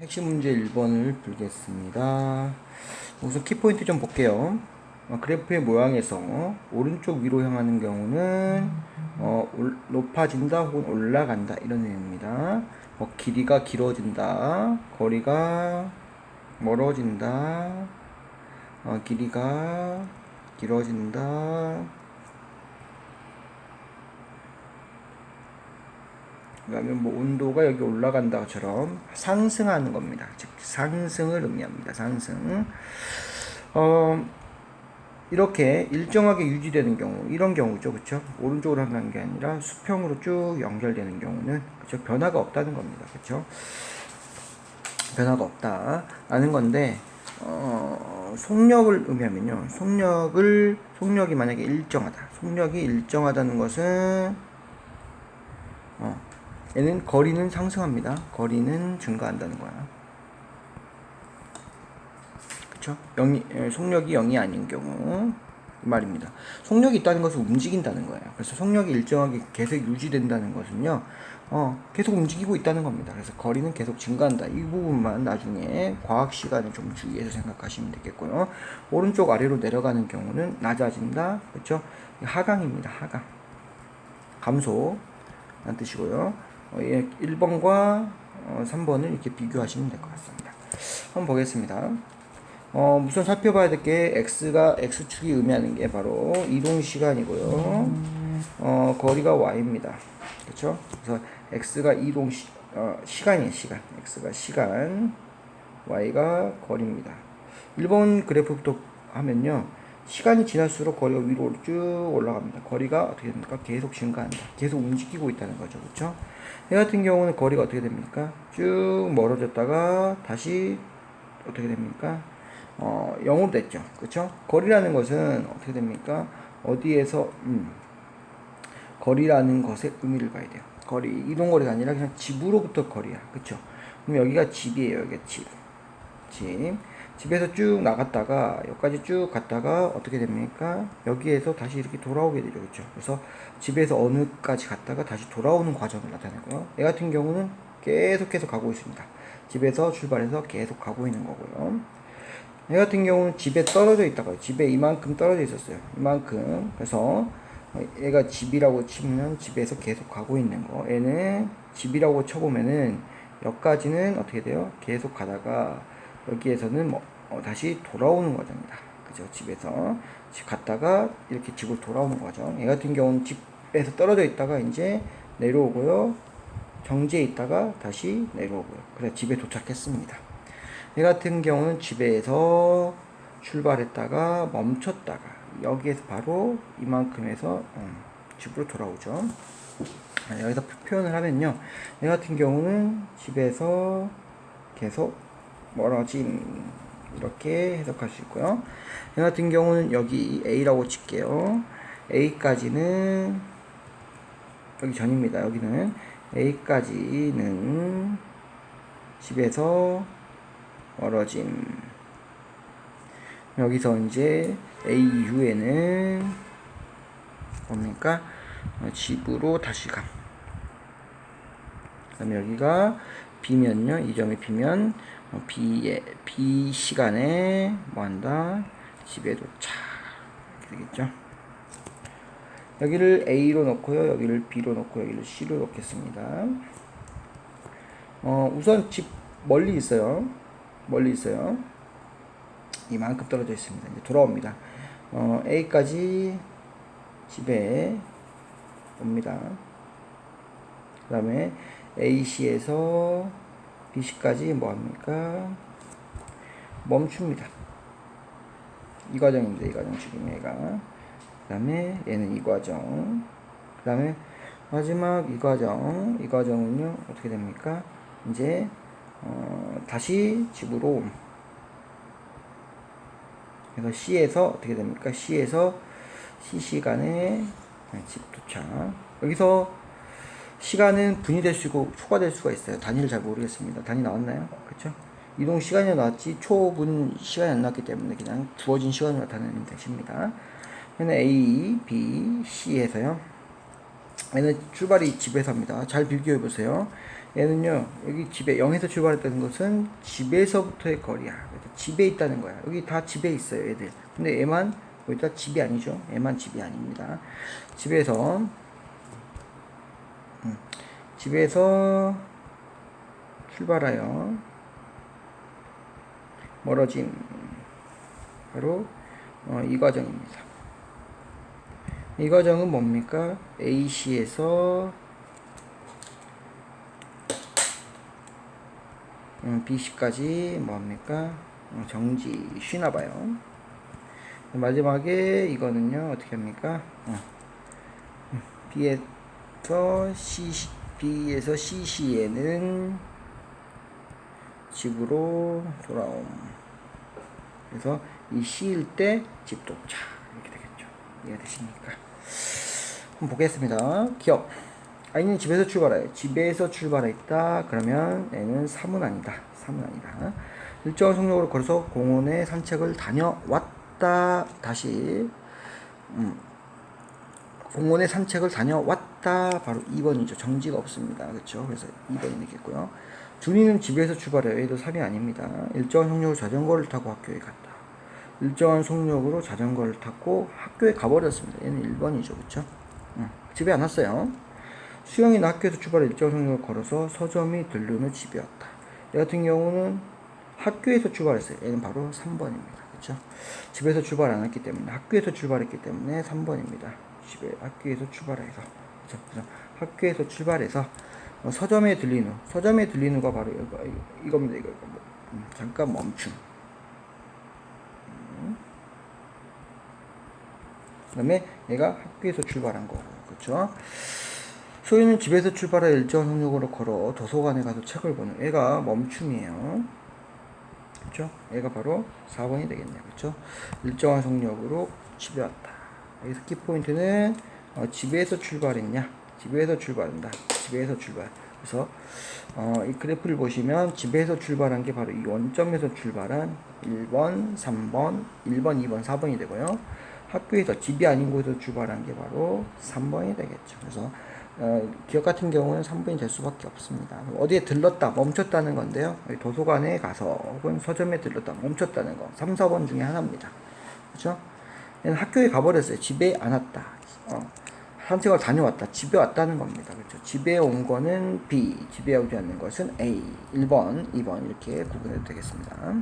핵심 문제 1번을 풀겠습니다. 우선 키포인트 좀 볼게요. 그래프의 모양에서 오른쪽 위로 향하는 경우는 높아진다 혹은 올라간다 이런 의미입니다. 길이가 길어진다, 거리가 멀어진다, 길이가 길어진다, 그 다음에 온도가 여기 올라간다처럼 상승하는 겁니다. 즉 상승을 의미합니다. 상승. 이렇게 일정하게 유지되는 경우, 이런 경우죠. 그쵸? 오른쪽으로 한다는 게 아니라 수평으로 쭉 연결되는 경우는, 그쵸? 변화가 없다는 겁니다. 그쵸? 변화가 없다라는 건데, 속력을 의미하면요. 속력이 만약에 일정하다. 속력이 일정하다는 것은, 얘는 거리는 상승합니다. 거리는 증가한다는 거야. 그쵸? 속력이 0이 아닌 경우 이 말입니다. 속력이 있다는 것은 움직인다는 거예요. 그래서 속력이 일정하게 계속 유지된다는 것은요, 계속 움직이고 있다는 겁니다. 그래서 거리는 계속 증가한다. 이 부분만 나중에 과학 시간에 좀 주의해서 생각하시면 되겠고요. 오른쪽 아래로 내려가는 경우는 낮아진다. 그렇죠? 하강입니다. 하강. 감소란 뜻이고요. 1번과 3번을 이렇게 비교하시면 될 것 같습니다. 한번 보겠습니다. 우선 살펴봐야 될 게 x가 x축이 의미하는 게 바로 이동 시간이고요. 거리가 y입니다. 그렇죠? 그래서 x가 이동 시간이에요. 시간. x가 시간, y가 거리입니다. 1번 그래프부터 하면요. 시간이 지날수록 거리가 위로 쭉 올라갑니다. 거리가 어떻게 됩니까? 계속 증가한다. 계속 움직이고 있다는 거죠. 그렇죠? 얘 같은 경우는 거리가 어떻게 됩니까? 쭉 멀어졌다가 다시 어떻게 됩니까? 0으로 됐죠. 그렇죠? 거리라는 것은 어떻게 됩니까? 어디에서 거리라는 것의 의미를 봐야 돼요. 거리, 이동거리가 아니라 그냥 집으로부터 거리야. 그렇죠? 그럼 여기가 집이에요. 여기가 집. 집에서 쭉 나갔다가 여기까지 쭉 갔다가 어떻게 됩니까? 여기에서 다시 이렇게 돌아오게 되죠. 그렇죠? 그래서 집에서 어느까지 갔다가 다시 돌아오는 과정을 나타내고요. 얘 같은 경우는 계속해서 가고 있습니다. 집에서 출발해서 계속 가고 있는 거고요. 얘 같은 경우는 집에 떨어져 있다가 집에 이만큼 떨어져 있었어요. 이만큼. 그래서 얘가 집이라고 치면 집에서 계속 가고 있는 거. 얘는 집이라고 쳐보면은 여기까지는 어떻게 돼요? 계속 가다가 여기에서는 다시 돌아오는 과정입니다. 그죠? 집에서 집 갔다가 이렇게 집으로 돌아오는 과정. 얘 같은 경우는 집에서 떨어져 있다가 이제 내려오고요. 정지해 있다가 다시 내려오고요. 그래서 집에 도착했습니다. 얘 같은 경우는 집에서 출발했다가 멈췄다가 여기에서 바로 이만큼에서 집으로 돌아오죠. 여기서 표현을 하면요. 얘 같은 경우는 집에서 계속 멀어진 이렇게 해석할 수 있고요. 얘 같은 경우는 여기 A라고 칠게요. A까지는 여기 전입니다. 여기는 A까지는 집에서 멀어짐. 여기서 이제 A 이후에는 뭡니까? 집으로 다시 감. 그 다음에 여기가 B면요. 이 점이 B면 B 시간에 뭐 한다? 집에 도착. 이렇게 되겠죠. 여기를 A로 놓고요. 여기를 B로 놓고 여기를 C로 놓겠습니다. 우선 집 멀리 있어요. 이만큼 떨어져 있습니다. 이제 돌아옵니다. A까지 집에 옵니다. 그 다음에 AC에서 BC까지 뭐합니까? 멈춥니다. 이 과정입니다. 이 과정 지금 얘가. 그 다음에 얘는 이 과정. 그 다음에 마지막 이 과정은요 어떻게 됩니까? 이제 다시 집으로. 그래서 C에서 어떻게 됩니까? C에서 C 시간에 집 도착. 여기서 시간은 분이 될 수 있고 초가 될 수가 있어요. 단위를 잘 모르겠습니다. 단위 나왔나요? 그쵸? 이동 시간이 나왔지 초분 시간이 안 나왔기 때문에 그냥 주어진 시간을 나타내는 뜻입니다. 얘는 A, B, C에서요. 얘는 출발이 집에서 합니다. 잘 비교해 보세요. 얘는요, 여기 집에 0에서 출발했다는 것은 집에서부터의 거리야. 그래서 집에 있다는 거야. 여기 다 집에 있어요, 얘들. 근데 얘만 여기다 집이 아니죠. 얘만 집이 아닙니다. 집에서 집에서 출발하여 멀어짐, 바로 이 과정입니다. 이 과정은 뭡니까? A시에서 B시까지 뭡니까? 정지 쉬나봐요. 마지막에 이거는요 어떻게 합니까? B에서 C시에는 집으로 돌아옴. 그래서 이 C일 때 집 도착 이렇게 되겠죠. 이해되십니까? 한번 보겠습니다. 기억. I는 집에서 출발해. 집에서 출발했다. 그러면 N은 3은 아니다. 3은 아니다. 일정한 속력으로 걸어서 공원에 산책을 다녀왔다. 다시 공원에 산책을 다녀왔다. 바로 2번이죠. 정지가 없습니다. 그렇죠? 그래서 2번이 되겠고요. 준이는 집에서 출발해요. 얘도 3이 아닙니다. 일정한 속력으로 자전거를 타고 학교에 갔다. 일정한 속력으로 자전거를 타고 학교에 가버렸습니다. 얘는 1번이죠. 그렇죠? 집에 안 왔어요. 수영이는 학교에서 출발해 일정한 속력을 걸어서 서점이 들른 후 집에 왔다. 얘 같은 경우는 학교에서 출발했어요. 얘는 바로 3번입니다. 그렇죠? 집에서 출발 안 했기 때문에 학교에서 출발했기 때문에 3번입니다. 학교에서 출발해서 그렇죠? 학교에서 출발해서 서점에 들린 후, 서점에 들린 후가 바로 이겁니다. 이거. 잠깐 멈춤. 그 다음에 얘가 학교에서 출발한 거고, 그렇죠? 소희는 집에서 출발해 일정한 속력으로 걸어 도서관에 가서 책을 보는, 얘가 멈춤이에요. 그렇죠? 얘가 바로 4번이 되겠네요. 그렇죠? 일정한 속력으로 집에 왔다. 여기서 키포인트는 집에서 출발했냐, 집에서 출발한다, 집에서 출발. 그래서 이 그래프를 보시면 집에서 출발한 게 바로 이 원점에서 출발한 1번, 3번, 1번, 2번, 4번이 되고요. 학교에서, 집이 아닌 곳에서 출발한 게 바로 3번이 되겠죠. 그래서 기억 같은 경우는 3번이 될 수밖에 없습니다. 어디에 들렀다, 멈췄다는 건데요. 도서관에 가서 혹은 서점에 들렀다, 멈췄다는 거. 3, 4번 중에 하나입니다. 그렇죠? 얘는 학교에 가버렸어요. 집에 안 왔다. 산책을 다녀왔다. 집에 왔다는 겁니다. 그렇죠? 집에 온 거는 B, 집에 오지 않는 것은 A. 1번, 2번 이렇게 구분해도 되겠습니다.